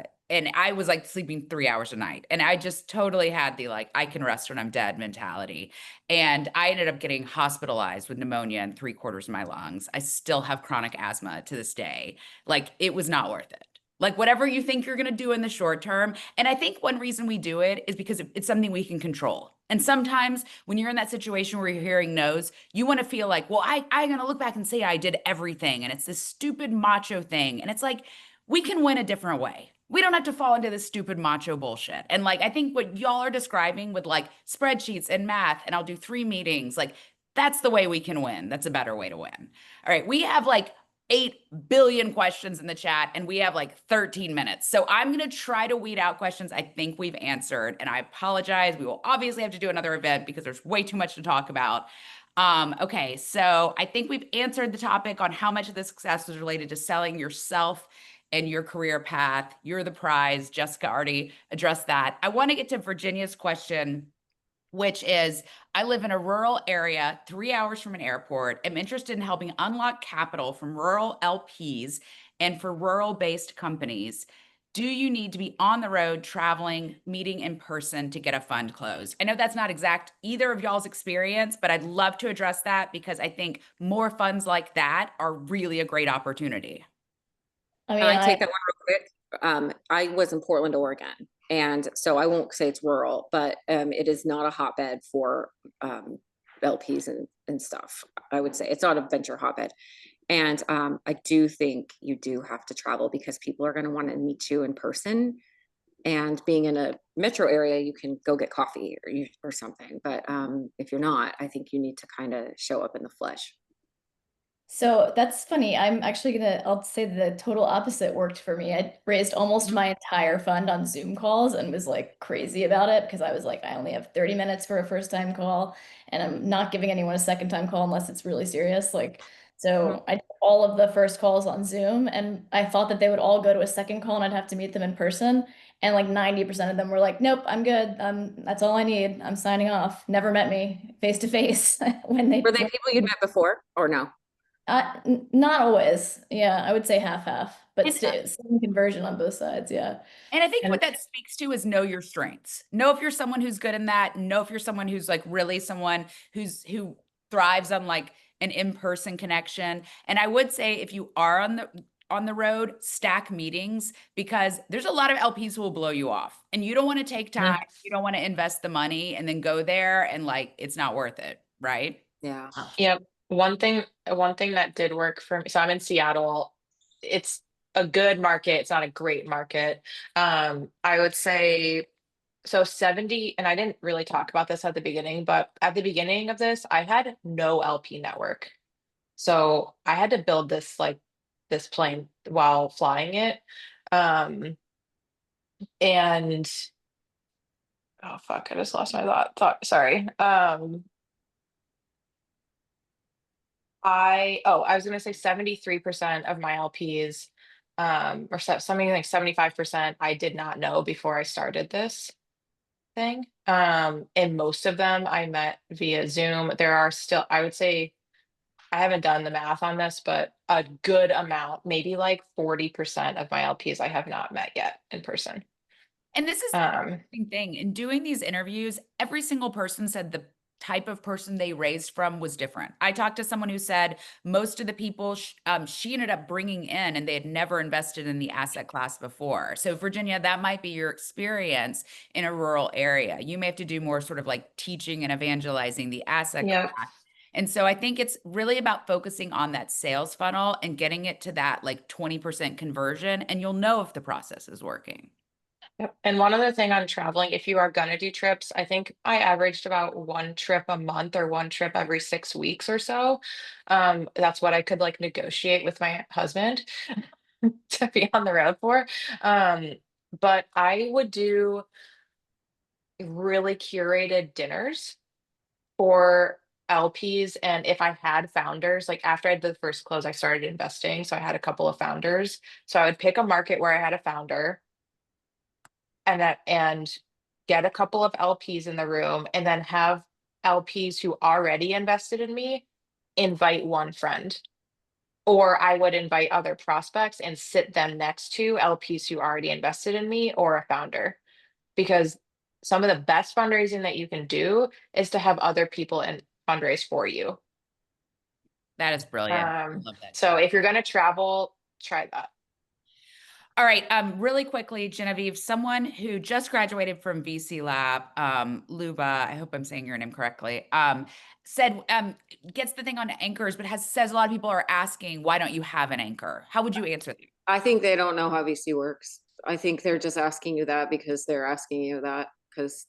was like sleeping 3 hours a night. And I just totally had the like, I can rest when I'm dead mentality. And I ended up getting hospitalized with pneumonia in 3/4 of my lungs. I still have chronic asthma to this day. Like, it was not worth it. Like whatever you think you're going to do in the short term. And I think one reason we do it is because it's something we can control. And sometimes when you're in that situation where you're hearing no's, you want to feel like, well, I'm going to look back and say I did everything. And it's this stupid macho thing. And it's like, we can win a different way. We don't have to fall into this stupid macho bullshit. And like, I think what y'all are describing with like spreadsheets and math, and I'll do 3 meetings, like that's the way we can win. That's a better way to win. All right. We have like 8 billion questions in the chat and we have like 13 minutes. So I'm going to try to weed out questions I think we've answered. And I apologize. We will obviously have to do another event because there's way too much to talk about. Okay, so I think we've answered the topic on how much of the success was related to selling yourself and your career path. You're the prize. Jessica already addressed that. I want to get to Virginia's question, which is I live in a rural area 3 hours from an airport. I'm interested in helping unlock capital from rural LPs and for rural based companies. Do you need to be on the road, traveling, meeting in person to get a fund closed? I know that's not exact either of y'all's experience, but I'd love to address that because I think more funds like that are really a great opportunity. I Can mean, I take that one real quick? I was in Portland, Oregon, and so I won't say it's rural, but it is not a hotbed for LPs and stuff. I would say it's not a venture hotbed. And I do think you do have to travel because people are going to want to meet you in person. And being in a metro area, you can go get coffee or something. But if you're not, I think you need to kind of show up in the flesh. so that's funny. I'll say the total opposite worked for me. I raised almost my entire fund on Zoom calls and was like crazy about it because I was like, I only have 30 minutes for a first time call and I'm not giving anyone a second time call unless it's really serious. So I did all of the first calls on Zoom and I thought that they would all go to a second call and I'd have to meet them in person. And like 90% of them were like, nope, I'm good. That's all I need. I'm signing off. Never met me face to face when they Were they people you'd met before or no? Not always. Yeah, I would say half, but And, still same conversion on both sides. Yeah. and I think And what that speaks to is know your strengths. Know if you're someone who's good in that. Know if you're someone who's like really someone who thrives on like an in-person connection. And I would say if you are on the road, stack meetings because there's a lot of LPs who will blow you off. And you don't want to take time, you don't want to invest the money and then go there and like it's not worth it, right? Yeah. Yep. One thing that did work for me. So I'm in Seattle. It's a good market. It's not a great market. I would say so 70, and I didn't really talk about this at the beginning, but at the beginning of this, I had no LP network. So I had to build this plane while flying it. And oh fuck, I just lost my thought. Sorry. I was gonna say 73% of my LPs, or something like 75%, I did not know before I started this thing. And most of them I met via Zoom. There are still, I would say, I haven't done the math on this, but a good amount, maybe like 40% of my LPs I have not met yet in person. And this is Um, the thing. In doing these interviews, every single person said the type of person they raised from was different. I talked to someone who said most of the people she ended up bringing in and they had never invested in the asset class before. So Virginia, that might be your experience in a rural area. You may have to do more sort of like teaching and evangelizing the asset yeah. class. And so I think it's really about focusing on that sales funnel and getting it to that like 20% conversion, and you'll know if the process is working. Yep. And one other thing on traveling, if you are gonna do trips, I think I averaged about one trip a month or one trip every 6 weeks or so. That's what I could like negotiate with my husband to be on the road for. Um, but I would do really curated dinners for LPs. And if I had founders, like after I did the first close, I started investing. So I had a couple of founders. So I would pick a market where I had a founder and get a couple of LPs in the room and then have LPs who already invested in me invite one friend. Or I would invite other prospects and sit them next to LPs who already invested in me or a founder. Because some of the best fundraising that you can do is to have other people fundraise for you. That is brilliant. I love that So tip. if you're going to travel, try that. All right. Really quickly, Genevieve, someone who just graduated from VC Lab, Luba, I hope I'm saying your name correctly, said, gets the thing on anchors, but says a lot of people are asking, why don't you have an anchor? How would you answer that? I think they don't know how VC works. I think they're just asking you that because they're asking you that because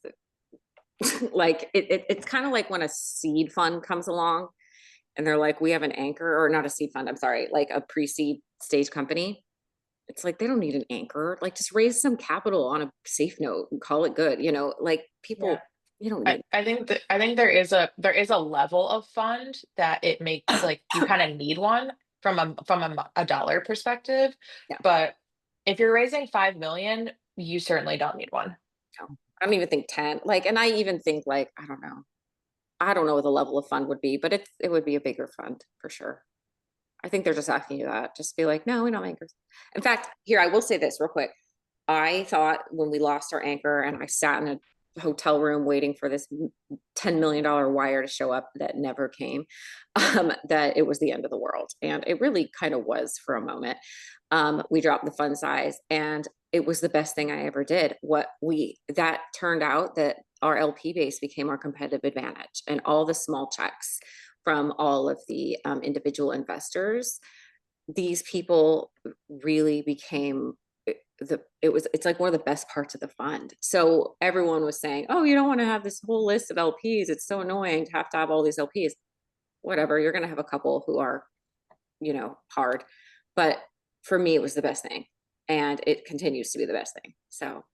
like it's kind of like when a seed fund comes along and they're like, we have an anchor, or not a seed fund, I'm sorry, like a pre-seed stage company. It's like they don't need an anchor. Like just raise some capital on a safe note and call it good. You know, like people, Yeah. you don't I, need. I think that I think there is a level of fund that it makes like you kind of need one from a dollar perspective. Yeah, But if you're raising 5 million, you certainly don't need one. no. I don't even think 10. Like, and I even think like I don't know. I don't know what the level of fund would be, but it would be a bigger fund for sure. I think they're just asking you that. Just be like, no, we don't anchors. In fact, here I will say this real quick. I thought when we lost our anchor and I sat in a hotel room waiting for this $10 million wire to show up that never came, that it was the end of the world. And it really kind of was for a moment. We dropped the fund size and it was the best thing I ever did. That turned out that our LP base became our competitive advantage, and all the small checks from all of the individual investors, these people really became it's like one of the best parts of the fund. So everyone was saying, oh, you don't want to have this whole list of LPs, it's so annoying to have all these LPs. Whatever, you're going to have a couple who are, hard, but for me it was the best thing, and it continues to be the best thing. So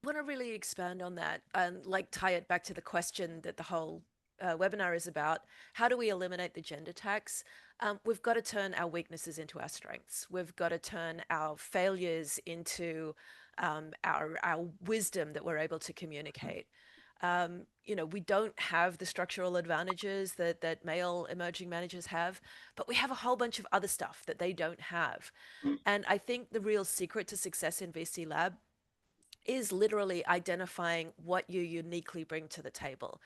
Want to really expand on that and like tie it back to the question that the whole webinar is about. How do we eliminate the gender tax? We've got to turn our weaknesses into our strengths. We've got to turn our failures into our wisdom that we're able to communicate. We don't have the structural advantages that male emerging managers have, but we have a whole bunch of other stuff that they don't have. And I think the real secret to success in VC Lab is literally identifying what you uniquely bring to the table.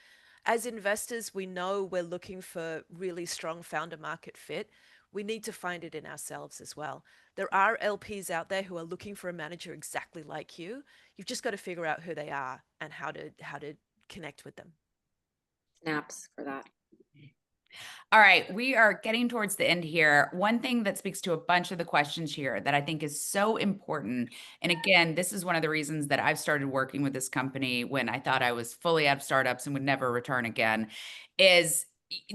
As investors, we know we're looking for really strong founder market fit. We need to find it in ourselves as well. There are LPs out there who are looking for a manager exactly like you. You've just got to figure out who they are and how to connect with them. snaps for that. All right, we are getting towards the end here. One thing that speaks to a bunch of the questions here that I think is so important, and again, this is one of the reasons that I've started working with this company when I thought I was fully out of startups and would never return again, is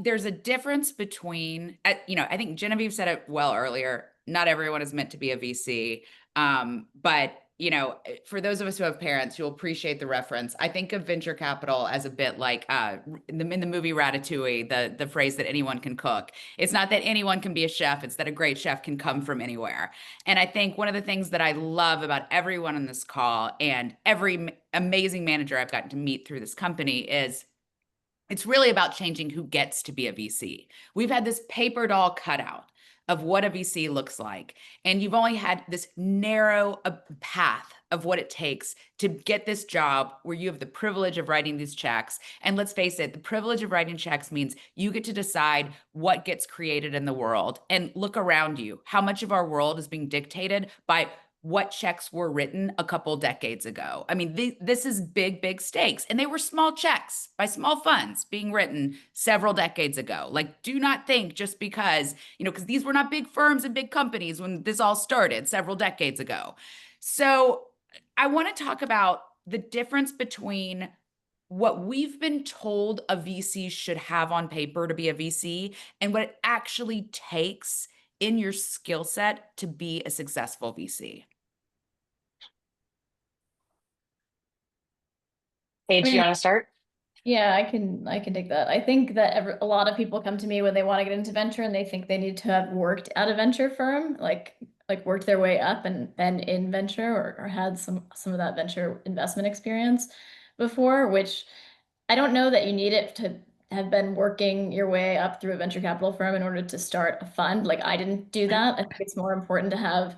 there's a difference between, I think Genevieve said it well earlier, not everyone is meant to be a VC. But for those of us who have parents, you'll appreciate the reference. I think of venture capital as a bit like in the movie Ratatouille, the phrase that anyone can cook. It's not that anyone can be a chef, it's that a great chef can come from anywhere. And I think one of the things that I love about everyone on this call and every amazing manager I've gotten to meet through this company is it's really about changing who gets to be a VC. We've had this paper doll cutout of what a VC looks like. And you've only had this narrow path of what it takes to get this job where you have the privilege of writing these checks. And let's face it, the privilege of writing checks means you get to decide what gets created in the world. And look around you. How much of our world is being dictated by what checks were written a couple decades ago. I mean, this is big, big stakes. And they were small checks by small funds being written several decades ago. Like, do not think just because, because these were not big firms and big companies when this all started several decades ago. So I want to talk about the difference between what we've been told a VC should have on paper to be a VC and what it actually takes in your skill set to be a successful VC. Paige, do you want to start? Yeah, I can take that. I think that a lot of people come to me when they want to get into venture and they think they need to have worked at a venture firm, like worked their way up and been in venture or had some of that venture investment experience before, which I don't know that you need it to have been working your way up through a venture capital firm in order to start a fund. Like I didn't do that. I think it's more important to have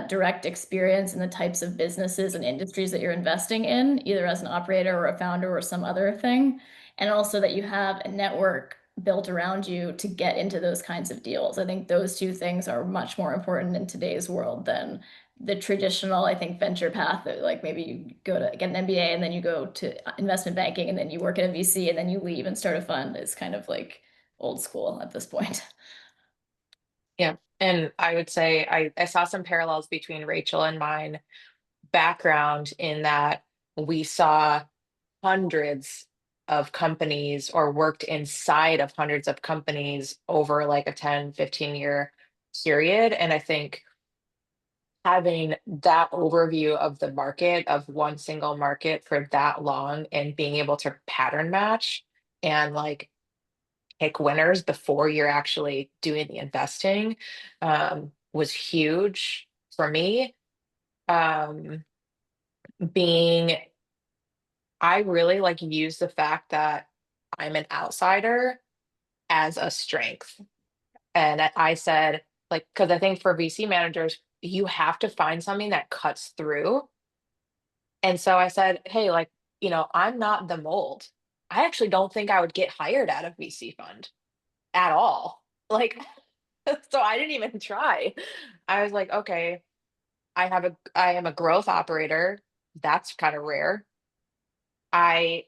direct experience in the types of businesses and industries that you're investing in, either as an operator or a founder or some other thing. And also that you have a network built around you to get into those kinds of deals. I think those two things are much more important in today's world than the traditional, I think, venture path. Like maybe you go to get an MBA and then you go to investment banking and then you work at a VC and then you leave and start a fund. Is kind of like old school at this point. Yeah. And I would say I saw some parallels between Rachel and mine background in that we saw hundreds of companies or worked inside of hundreds of companies over like a 10-15 year period. And I think having that overview of the market, of one single market for that long, and being able to pattern match and like pick winners before you're actually doing the investing, was huge for me. Um, being I really like use the fact that I'm an outsider as a strength. And I said, like, because I think for VC managers, you have to find something that cuts through. And so I said, hey, like, I'm not the mold. I actually don't think I would get hired at a VC fund at all. Like, so I didn't even try. I was like, okay, I am a growth operator. That's kind of rare. I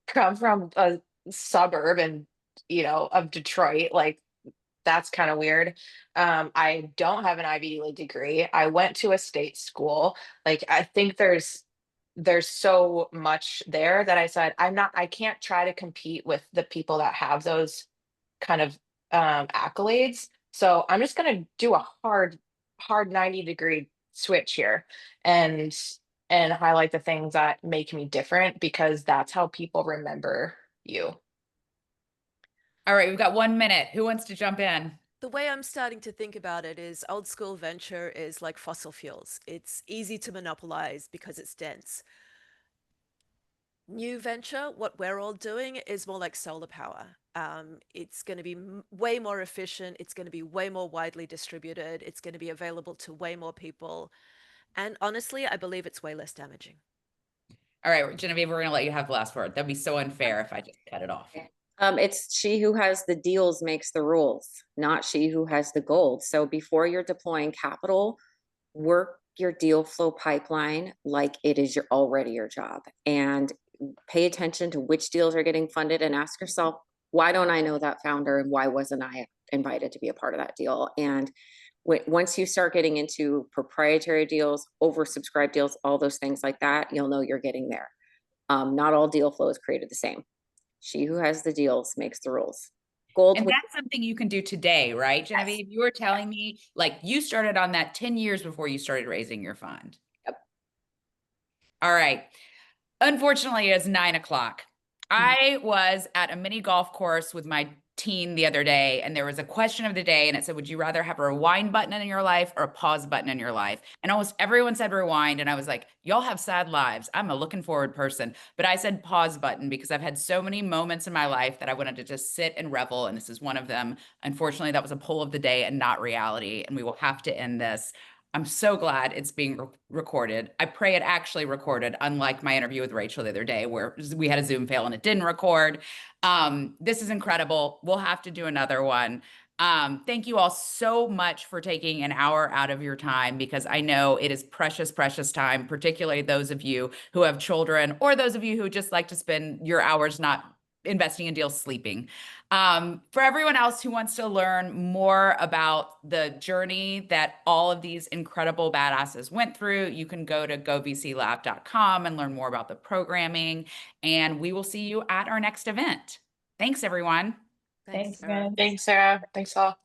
come from a suburb and of Detroit. Like, that's kind of weird. I don't have an Ivy League degree. I went to a state school. Like, I think there's so much there that I said I can't try to compete with the people that have those kind of accolades. So I'm just gonna do a hard 90-degree switch here and highlight the things that make me different, because that's how people remember you. All right, we've got 1 minute. Who wants to jump in? The way I'm starting to think about it is old school venture is like fossil fuels. It's easy to monopolize because it's dense. New venture, what we're all doing is more like solar power. It's going to be way more efficient. It's going to be way more widely distributed. It's going to be available to way more people. And honestly, I believe it's way less damaging. All right, Genevieve, we're going to let you have the last word. That'd be so unfair if I just cut it off. It's she who has the deals makes the rules, not she who has the gold. So before you're deploying capital, work your deal flow pipeline like it is already your job, and pay attention to which deals are getting funded, and ask yourself, why don't I know that founder, and why wasn't I invited to be a part of that deal? And once you start getting into proprietary deals, oversubscribed deals, all those things like that, you'll know you're getting there. Not all deal flow is created the same. She who has the deals makes the rules. Gold. And that's something you can do today, right, Genevieve? You were telling me like you started on that 10 years before you started raising your fund. Yep. All right. Unfortunately, it's 9 o'clock. I was at a mini golf course with my teen the other day, and there was a question of the day, and it said, would you rather have a rewind button in your life or a pause button in your life? And almost everyone said rewind, and I was like, y'all have sad lives. I'm a looking forward person. But I said pause button because I've had so many moments in my life that I wanted to just sit and revel, and this is one of them. Unfortunately, that was a poll of the day and not reality, and we will have to end this. I'm so glad it's being recorded. I pray it actually recorded, unlike my interview with Rachel the other day where we had a Zoom fail and it didn't record. This is incredible. We'll have to do another one. Thank you all so much for taking an hour out of your time, because I know it is precious, precious time, particularly those of you who have children or those of you who just like to spend your hours not investing in deals sleeping. For everyone else who wants to learn more about the journey that all of these incredible badasses went through, you can go to govclab.com and learn more about the programming. And we will see you at our next event. Thanks, everyone. Thanks, Thanks, Sarah. guys. Thanks, Sarah. Thanks all.